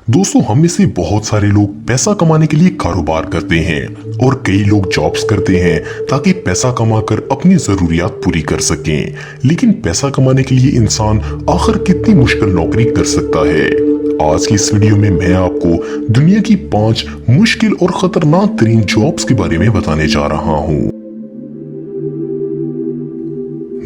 दोस्तों, हम में से बहुत सारे लोग पैसा कमाने के लिए कारोबार करते हैं और कई लोग जॉब्स करते हैं ताकि पैसा कमाकर अपनी जरूरियात पूरी कर सकें। लेकिन पैसा कमाने के लिए इंसान आखिर कितनी मुश्किल नौकरी कर सकता है? आज की इस वीडियो में मैं आपको दुनिया की 5 मुश्किल और खतरनाक तरीन जॉब्स के बारे में बताने जा रहा हूँ।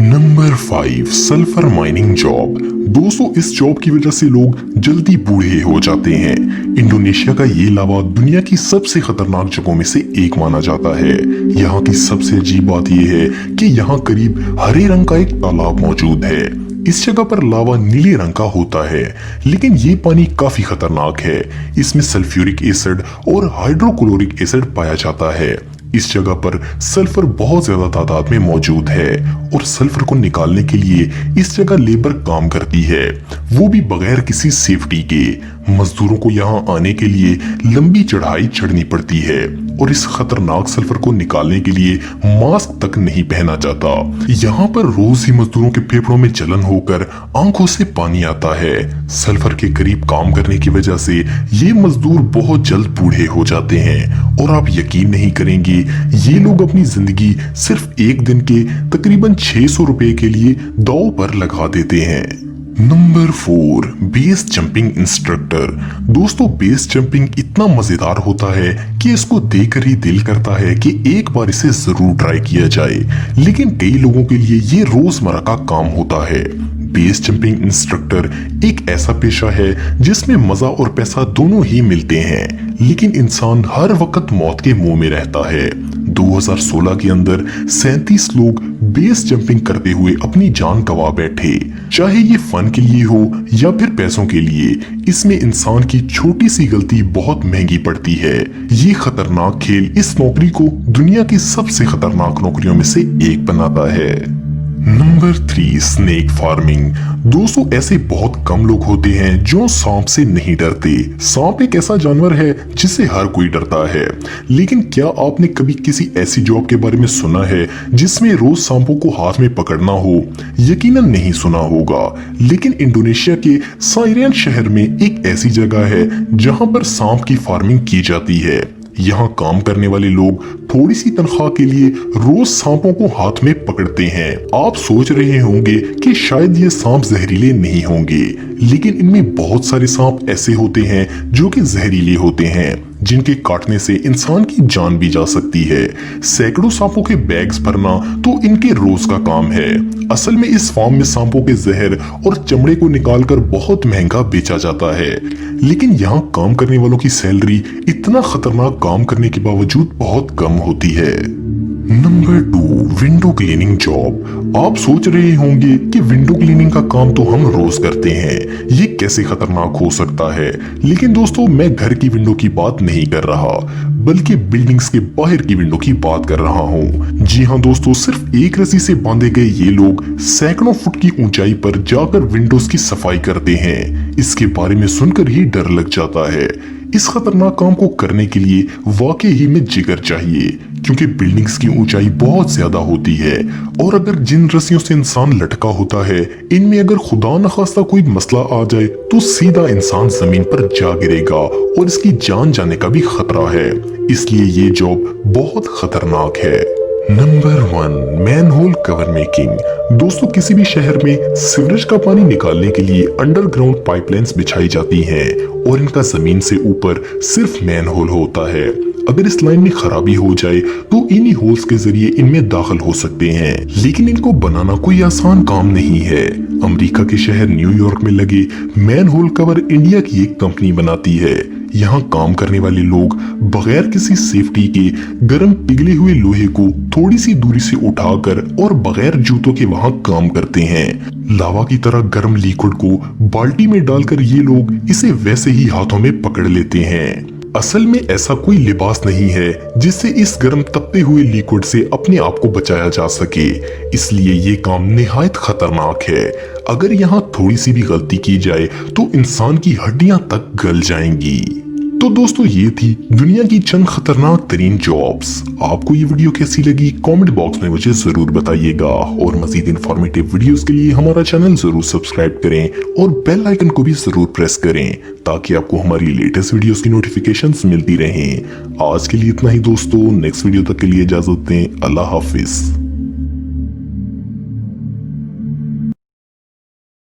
Number 5, sulphur mining job. दोस्तों, इस जॉब की वजह से लोग जल्दी बूढ़े हो जाते हैं। इंडोनेशिया का ये लावा दुनिया की सबसे खतरनाक जगहों में से एक माना जाता है। यहाँ की सबसे अजीब बात यह है कि यहाँ करीब हरे रंग का एक तालाब मौजूद है। इस जगह पर लावा नीले रंग का होता है, लेकिन ये पानी काफी खतरनाक है। इसमें सल्फ्यूरिक एसिड और हाइड्रोक्लोरिक एसिड पाया जाता है। इस जगह पर सल्फर बहुत ज्यादा तादाद में मौजूद है और सल्फर को निकालने के लिए इस जगह लेबर काम करती है, वो भी बगैर किसी सेफ्टी के। मजदूरों को यहाँ आने के लिए लंबी चढ़ाई चढ़नी पड़ती है और इस खतरनाक सल्फर को निकालने के लिए मास्क तक नहीं पहना जाता। यहाँ पर रोज ही मजदूरों के फेफड़ों में जलन होकर आंखों से पानी आता है। सल्फर के करीब काम करने की वजह से ये मजदूर बहुत जल्द बूढ़े हो जाते हैं और आप यकीन नहीं करेंगे, ये लोग अपनी जिंदगी सिर्फ एक दिन के तकरीबन 600 रुपए के लिए दांव पर लगा देते हैं। Number 4, base jumping instructor. दोस्तों, बेस जंपिंग इतना मजेदार होता है कि इसको देखकर ही दिल करता है कि एक बार इसे जरूर ट्राई किया जाए, लेकिन कई लोगों के लिए ये रोजमर्रा का काम होता है। बेस जंपिंग इंस्ट्रक्टर एक ऐसा पेशा है जिसमें मजा और पैसा दोनों ही मिलते हैं, लेकिन इंसान हर वक्त मौत के मुंह में रहता है। 2016 के अंदर 37 लोग बेस जंपिंग करते हुए अपनी जान गंवा बैठे। चाहे ये फन के लिए हो या फिर पैसों के लिए, इसमें इंसान की छोटी सी गलती बहुत महंगी पड़ती है। ये खतरनाक खेल इस नौकरी को दुनिया की सबसे खतरनाक नौकरियों में से एक बनाता है। Number 3, snake farming. दोस्तों, ऐसे बहुत कम लोग होते हैं जो सांप से नहीं डरते। सांप एक ऐसा जानवर है जिससे हर कोई डरता है, लेकिन क्या आपने कभी किसी ऐसी जॉब के बारे में सुना है जिसमें रोज सांपों को हाथ में पकड़ना हो? यकीनन नहीं सुना होगा, लेकिन इंडोनेशिया के साइरेन शहर में एक ऐसी जगह है जहां पर सांप की फार्मिंग की जाती है। यहाँ काम करने वाले लोग थोड़ी सी तनख्वाह के लिए रोज सांपों को हाथ में पकड़ते हैं। आप सोच रहे होंगे कि शायद ये सांप जहरीले नहीं होंगे, लेकिन इनमें बहुत सारे सांप ऐसे होते हैं जो कि जहरीले होते हैं, जिनके काटने से इंसान की जान भी जा सकती है। सैकड़ों सांपों के बैग्स भरना तो इनके रोज का काम है। असल में इस फार्म में सांपों के जहर और चमड़े को निकालकर बहुत महंगा बेचा जाता है, लेकिन यहाँ काम करने वालों की सैलरी इतना खतरनाक काम करने के बावजूद बहुत कम होती है। Number 2, window cleaning job. आप सोच रहे होंगे कि विंडो क्लीनिंग का काम तो हम रोज करते हैं, ये कैसे खतरनाक हो सकता है? लेकिन दोस्तों, मैं घर की विंडो की बात नहीं कर रहा, बल्कि बिल्डिंग्स के बाहर की विंडो की बात कर रहा हूँ। जी हाँ दोस्तों, सिर्फ एक रस्सी से बांधे गए ये लोग सैकड़ों फुट की ऊंचाई पर जाकर विंडोज की सफाई करते हैं। इसके बारे में सुनकर ही डर लग जाता है। इस खतरनाक काम को करने के लिए वाकई ही में जिगर चाहिए, क्योंकि बिल्डिंग्स की ऊंचाई बहुत ज्यादा होती है और अगर जिन रस्सियों से इंसान लटका होता है, इनमें अगर खुदा न खास्ता कोई मसला आ जाए तो सीधा इंसान जमीन पर जा गिरेगा और इसकी जान जाने का भी खतरा है। इसलिए ये जॉब बहुत खतरनाक है। Number 1, manhole cover making. दोस्तों, किसी भी शहर में सीवरेज का पानी निकालने के लिए अंडरग्राउंड पाइपलाइंस बिछाई जाती हैं और इनका जमीन से ऊपर सिर्फ मैनहोल होता है। अगर इस लाइन में खराबी हो जाए तो इन्हीं होल्स के जरिए इनमें दाखिल हो सकते हैं, लेकिन इनको बनाना कोई आसान काम नहीं है। अमेरिका के शहर न्यूयॉर्क में लगे मैनहोल कवर इंडिया की एक कंपनी बनाती है। यहाँ काम करने वाले लोग बगैर किसी सेफ्टी के गर्म पिघले हुए लोहे को थोड़ी सी दूरी से उठाकर और बगैर जूतों के वहाँ काम करते हैं। लावा की तरह गर्म लिक्विड को बाल्टी में डालकर ये लोग इसे वैसे ही हाथों में पकड़ लेते हैं। असल में ऐसा कोई लिबास नहीं है जिससे इस गर्म तपते हुए लिक्विड से अपने आप को बचाया जा सके, इसलिए ये काम निहायत खतरनाक है। अगर यहाँ थोड़ी सी भी गलती की जाए तो इंसान की हड्डियां तक गल जाएंगी। तो दोस्तों ये थी दुनिया की चंद खतरनाक तरीन जॉब्स। आपको ये वीडियो कैसी लगी कमेंट बॉक्स में मुझे जरूर बताइएगा, और मजीद इंफॉर्मेटिव वीडियोस के लिए हमारा चैनल जरूर सब्सक्राइब करें और बेल आइकन को भी जरूर प्रेस करें ताकि आपको हमारी लेटेस्ट वीडियोस की नोटिफिकेशंस मिलती रहें। आज के लिए इतना ही दोस्तों, नेक्स्ट वीडियो तक के लिए इजाजत दें। अल्लाह हाफिज।